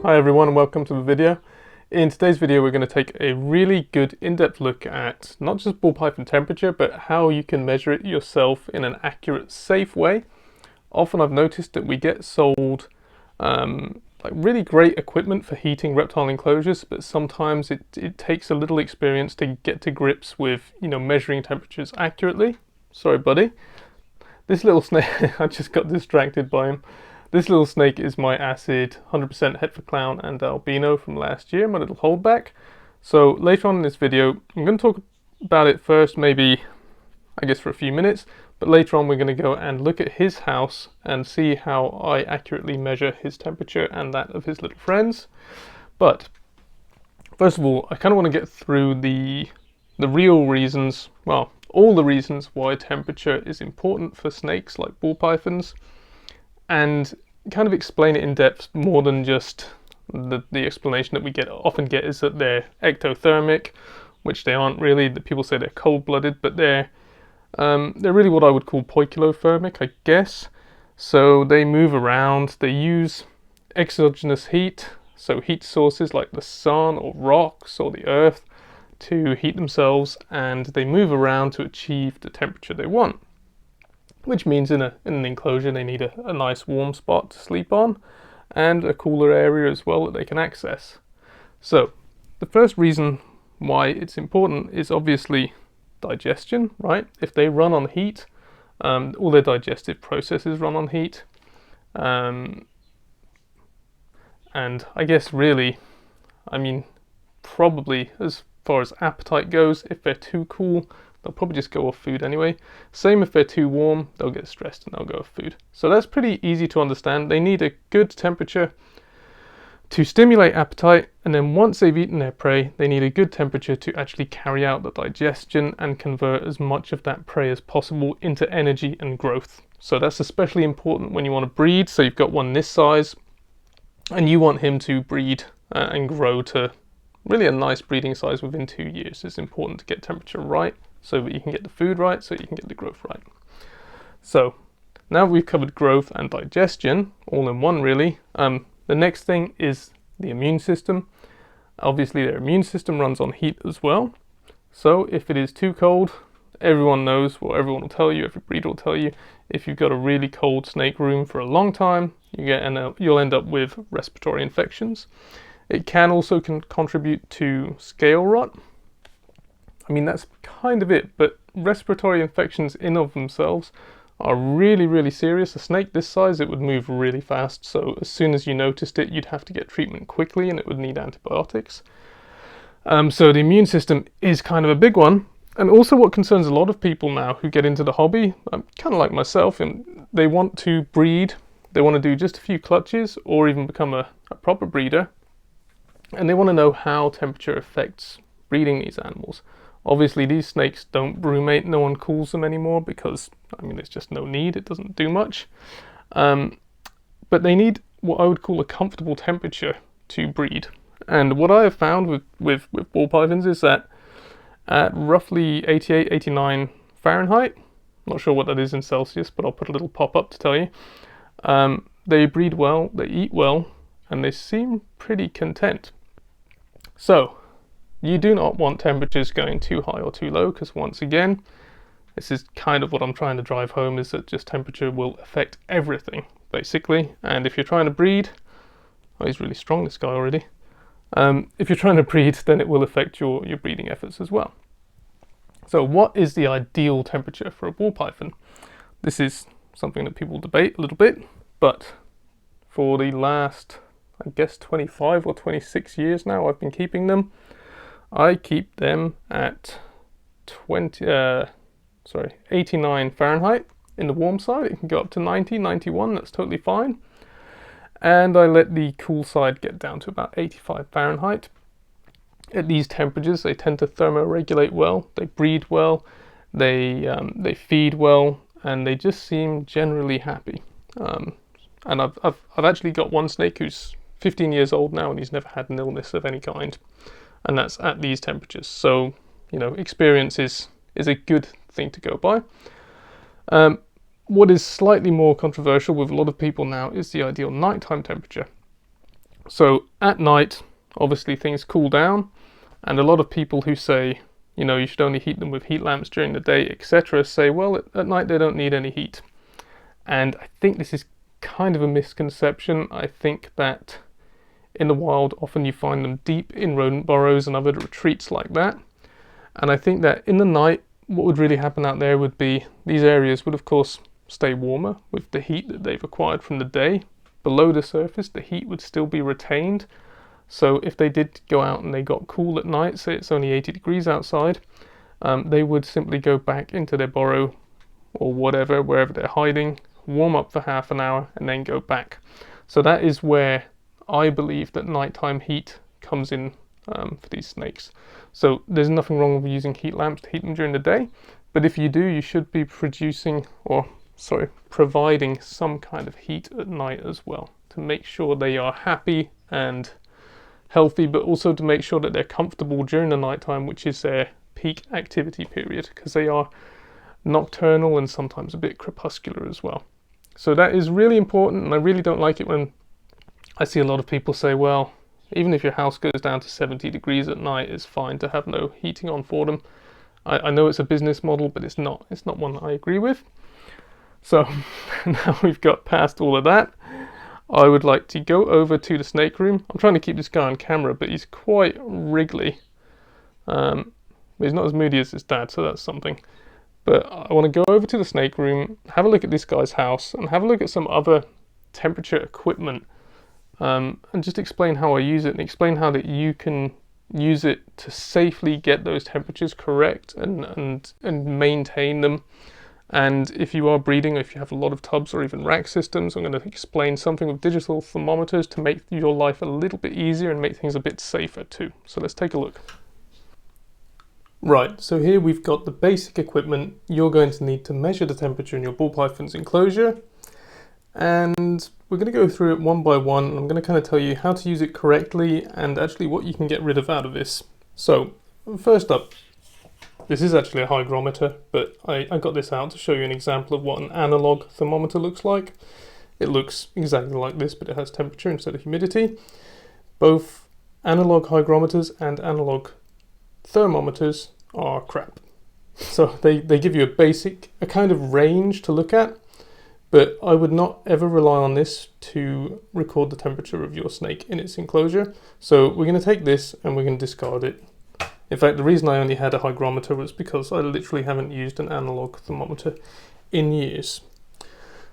Hi everyone and welcome to the video. In today's video we're going to take a really good in-depth look at not just ball python temperature but how you can measure it yourself in an accurate, safe way. Often I've noticed that we get sold like really great equipment for heating reptile enclosures, but sometimes it takes a little experience to get to grips with, measuring temperatures accurately. Sorry buddy. This little snake, I just got distracted by him. This little snake is my acid 100% het for clown and albino from last year, my little holdback. So later on in this video, I'm going to talk about it first, maybe, I guess for a few minutes, but later on we're going to go and look at his house and see how I accurately measure his temperature and that of his little friends. But first of all, I kind of want to get through the real reasons, well, all the reasons why temperature is important for snakes like ball pythons, and kind of explain it in depth more than just the explanation that we often get is that they're ectothermic, which they aren't really. The people say they're cold-blooded, but they're really what I would call poikilothermic, I guess. So they move around, they use exogenous heat, so heat sources like the sun or rocks or the earth, to heat themselves, and they move around to achieve the temperature they want. Which means in an enclosure they need a nice warm spot to sleep on and a cooler area as well that they can access. So the first reason why it's important is obviously digestion, right? If they run on heat, all their digestive processes run on heat. And I guess really, probably as far as appetite goes, if they're too cool, they'll probably just go off food anyway. Same if they're too warm, they'll get stressed and they'll go off food. So that's pretty easy to understand. They need a good temperature to stimulate appetite, and then once they've eaten their prey, they need a good temperature to actually carry out the digestion and convert as much of that prey as possible into energy and growth. So that's especially important when you want to breed. So you've got one this size and you want him to breed and grow to really a nice breeding size within 2 years. It's important to get temperature right so that you can get the food right, so you can get the growth right. So now we've covered growth and digestion all in one really. The next thing is the immune system. Obviously their immune system runs on heat as well. So if it is too cold, everyone knows, well, everyone will tell you, every breeder will tell you, if you've got a really cold snake room for a long time, you'll end up with respiratory infections. It can also contribute to scale rot. That's kind of it, but respiratory infections in of themselves are really, really serious. A snake this size, it would move really fast, so as soon as you noticed it, you'd have to get treatment quickly and it would need antibiotics. So the immune system is kind of a big one, and also what concerns a lot of people now who get into the hobby, kind of like myself, and they want to breed, they want to do just a few clutches or even become a proper breeder, and they want to know how temperature affects breeding these animals. Obviously these snakes don't brumate, no one cools them anymore because, there's just no need, it doesn't do much. But they need what I would call a comfortable temperature to breed. And what I have found with ball pythons is that at roughly 88, 89 Fahrenheit, not sure what that is in Celsius, but I'll put a little pop-up to tell you, they breed well, they eat well, and they seem pretty content. So you do not want temperatures going too high or too low, because once again, this is kind of what I'm trying to drive home, is that just temperature will affect everything, basically. And if you're trying to breed, oh, he's really strong, this guy already. If you're trying to breed, then it will affect your breeding efforts as well. So what is the ideal temperature for a ball python? This is something that people debate a little bit, but for the last, I guess, 25 or 26 years now I've been keeping them. I keep them at 89 Fahrenheit in the warm side. It can go up to 90, 91, that's totally fine. And I let the cool side get down to about 85 Fahrenheit. At these temperatures, they tend to thermoregulate well, they breed well, they feed well, and they just seem generally happy. And I've actually got one snake who's 15 years old now and he's never had an illness of any kind. And that's at these temperatures. So, experience is a good thing to go by. What is slightly more controversial with a lot of people now is the ideal nighttime temperature. So at night, obviously things cool down, and a lot of people who say, you know, you should only heat them with heat lamps during the day, etc., say, well, at night they don't need any heat. And I think this is kind of a misconception. I think that in the wild, often you find them deep in rodent burrows and other retreats like that. And I think that in the night, what would really happen out there would be these areas would, of course, stay warmer with the heat that they've acquired from the day. Below the surface, the heat would still be retained. So if they did go out and they got cool at night, say it's only 80 degrees outside, they would simply go back into their burrow or whatever, wherever they're hiding, warm up for half an hour and then go back. So that is where I believe that nighttime heat comes in for these snakes. So there's nothing wrong with using heat lamps to heat them during the day, but if you do, you should be providing some kind of heat at night as well to make sure they are happy and healthy, but also to make sure that they're comfortable during the nighttime, which is their peak activity period, because they are nocturnal and sometimes a bit crepuscular as well. So that is really important, and I really don't like it when I see a lot of people say, well, even if your house goes down to 70 degrees at night, it's fine to have no heating on for them. I know it's a business model, but it's not one that I agree with. So now we've got past all of that, I would like to go over to the snake room. I'm trying to keep this guy on camera, but he's quite wriggly. He's not as moody as his dad, so that's something. But I want to go over to the snake room, have a look at this guy's house, and have a look at some other temperature equipment, and just explain how I use it, and explain how that you can use it to safely get those temperatures correct and maintain them. And if you are breeding, or if you have a lot of tubs or even rack systems, I'm going to explain something with digital thermometers to make your life a little bit easier and make things a bit safer too. So let's take a look. Right, so here we've got the basic equipment you're going to need to measure the temperature in your ball python's enclosure. And we're going to go through it one by one, and I'm going to kind of tell you how to use it correctly and actually what you can get rid of out of this. So first up, this is actually a hygrometer, but I got this out to show you an example of what an analog thermometer looks like. It looks exactly like this, but it has temperature instead of humidity. Both analog hygrometers and analog thermometers are crap. So they give you a kind of range to look at, but I would not ever rely on this to record the temperature of your snake in its enclosure. So we're going to take this and we're going to discard it. In fact, the reason I only had a hygrometer was because I literally haven't used an analog thermometer in years.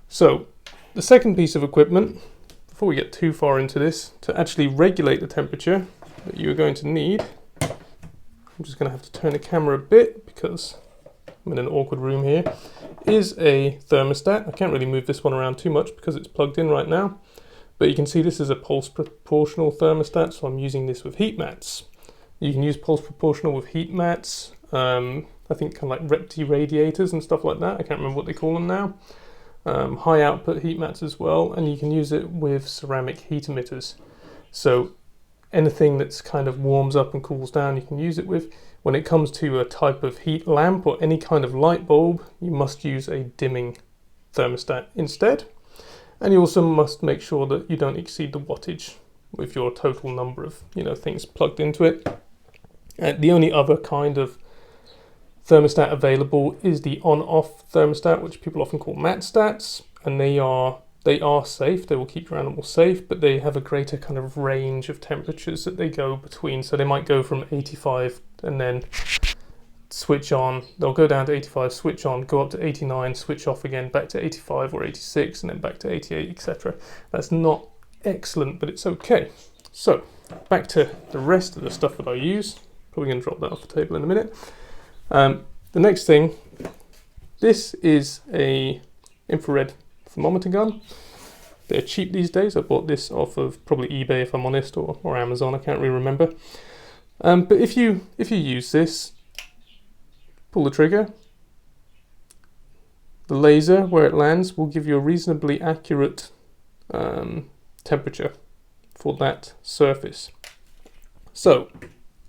So the second piece of equipment, before we get too far into this, to actually regulate the temperature that you're going to need, I'm just going to have to turn the camera a bit because I'm in an awkward room here, is a thermostat. I can't really move this one around too much because it's plugged in right now, but you can see this is a pulse proportional thermostat, so I'm using this with heat mats. You can use pulse proportional with heat mats, I think kind of like Repti radiators and stuff like that. I can't remember what they call them now. High output heat mats as well, and you can use it with ceramic heat emitters. So anything that's kind of warms up and cools down, you can use it with. When it comes to a type of heat lamp or any kind of light bulb, you must use a dimming thermostat instead. And you also must make sure that you don't exceed the wattage with your total number of things plugged into it. The only other kind of thermostat available is the on-off thermostat, which people often call mat stats, and they are safe. They will keep your animal safe, but they have a greater kind of range of temperatures that they go between. So they might go from 85 and then switch on. They'll go down to 85, switch on, go up to 89, switch off again, back to 85 or 86, and then back to 88, etc. That's not excellent, but it's okay. So back to the rest of the stuff that I use. Probably going to drop that off the table in a minute. The next thing, this is a infrared thermometer gun. They're cheap these days. I bought this off of probably eBay, if I'm honest, or Amazon. I can't really remember. But if you use this, pull the trigger. The laser, where it lands, will give you a reasonably accurate temperature for that surface. So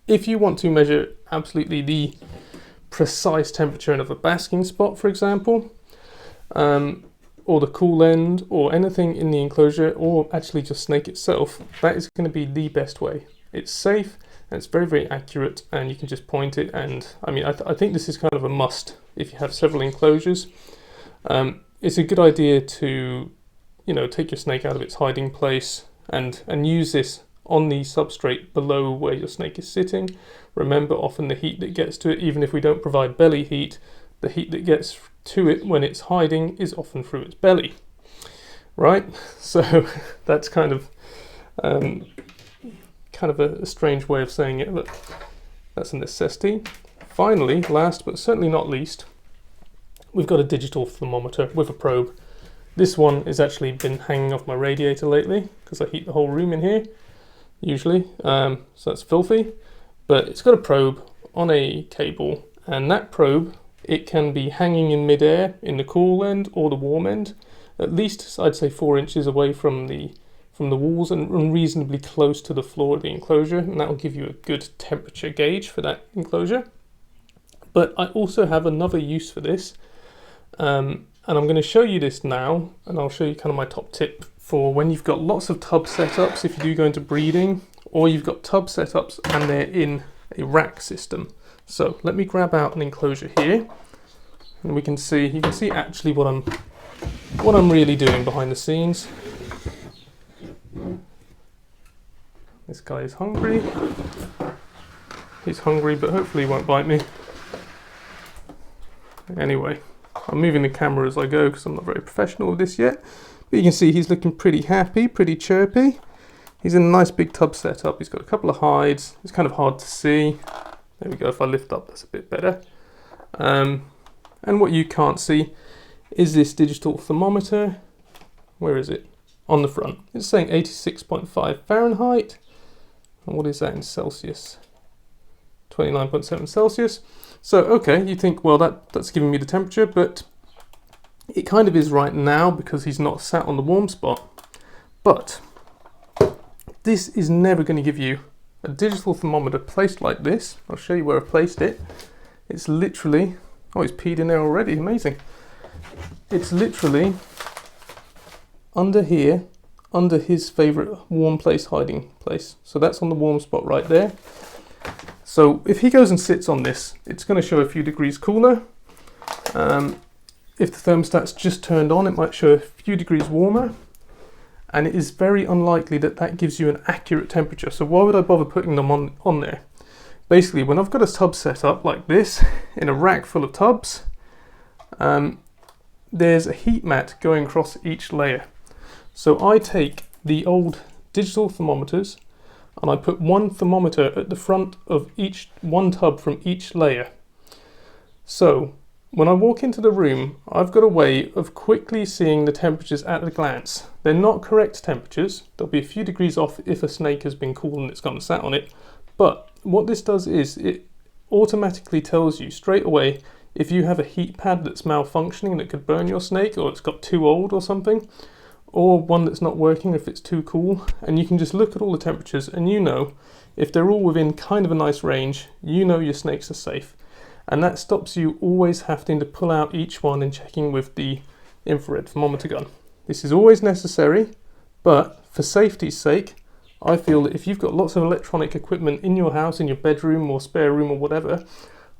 if you want to measure absolutely the precise temperature of a basking spot, for example, or or the cool end or anything in the enclosure, or actually just snake itself, that is going to be the best way. It's safe and it's very, very accurate, and you can just point it. And I mean, I think this is kind of a must if you have several enclosures. It's a good idea to, you know, take your snake out of its hiding place and use this on the substrate below where your snake is sitting. Remember, often the heat that gets to it, even if we don't provide belly heat, the heat that gets to it when it's hiding is often through its belly, right? So that's kind of a strange way of saying it, but that's a necessity. Finally, last but certainly not least, we've got a digital thermometer with a probe. This one has actually been hanging off my radiator lately because I heat the whole room in here usually, so that's filthy. But it's got a probe on a cable, and that probe, it can be hanging in midair in the cool end or the warm end, at least I'd say 4 inches away from the walls and reasonably close to the floor of the enclosure, and that will give you a good temperature gauge for that enclosure. But I also have another use for this, and I'm going to show you this now, and I'll show you kind of my top tip for when you've got lots of tub setups, if you do go into breeding, or you've got tub setups and they're in a rack system. So let me grab out an enclosure here, and you can see actually what I'm really doing behind the scenes. This guy is hungry. He's hungry, but hopefully he won't bite me. Anyway, I'm moving the camera as I go because I'm not very professional with this yet. But you can see he's looking pretty happy, pretty chirpy. He's in a nice big tub setup. He's got a couple of hides. It's kind of hard to see. There we go. If I lift up, that's a bit better. And what you can't see is this digital thermometer. Where is it? On the front. It's saying 86.5 Fahrenheit. And what is that in Celsius? 29.7 Celsius. So, okay, you think, well, that's giving me the temperature, but it kind of is right now because he's not sat on the warm spot. But this is never going to give you a digital thermometer placed like this. I'll show you where I've placed it. It's literally, oh, he's peed in there already, amazing. It's literally under here, under his favorite warm place, hiding place. So that's on the warm spot right there. So if he goes and sits on this, it's going to show a few degrees cooler. If the thermostat's just turned on, it might show a few degrees warmer. And it is very unlikely that that gives you an accurate temperature. So why would I bother putting them on there? Basically, when I've got a tub set up like this, in a rack full of tubs, there's a heat mat going across each layer. So I take the old digital thermometers and I put one thermometer at the front of one tub from each layer. So when I walk into the room, I've got a way of quickly seeing the temperatures at a glance. They're not correct temperatures. There'll be a few degrees off if a snake has been cool and it's gone and sat on it. But what this does is it automatically tells you straight away if you have a heat pad that's malfunctioning that could burn your snake, or it's got too old or something, or one that's not working if it's too cool. And you can just look at all the temperatures and you know if they're all within kind of a nice range, you know your snakes are safe. And that stops you always having to pull out each one and checking with the infrared thermometer gun. This is always necessary, but for safety's sake, I feel that if you've got lots of electronic equipment in your house, in your bedroom or spare room or whatever,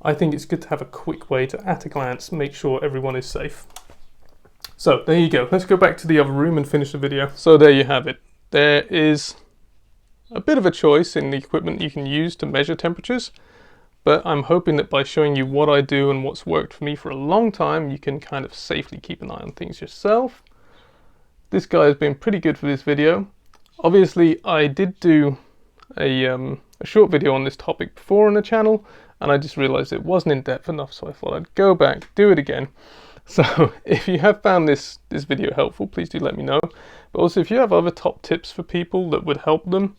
I think it's good to have a quick way to, at a glance, make sure everyone is safe. So there you go. Let's go back to the other room and finish the video. So there you have it. There is a bit of a choice in the equipment you can use to measure temperatures. But I'm hoping that by showing you what I do and what's worked for me for a long time, you can kind of safely keep an eye on things yourself. This guy has been pretty good for this video. Obviously, I did do a short video on this topic before on the channel, and I just realized it wasn't in depth enough, so I thought I'd go back, do it again. So if you have found this video helpful, please do let me know. But also, if you have other top tips for people that would help them,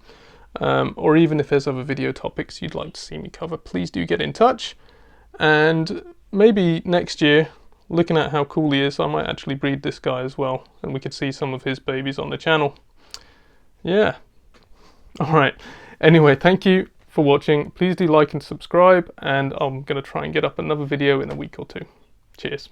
or even if there's other video topics you'd like to see me cover, please do get in touch. And maybe next year, looking at how cool he is, I might actually breed this guy as well, and we could see some of his babies on the channel. Yeah. Alright. Anyway, thank you for watching. Please do like and subscribe, and I'm going to try and get up another video in a week or two. Cheers.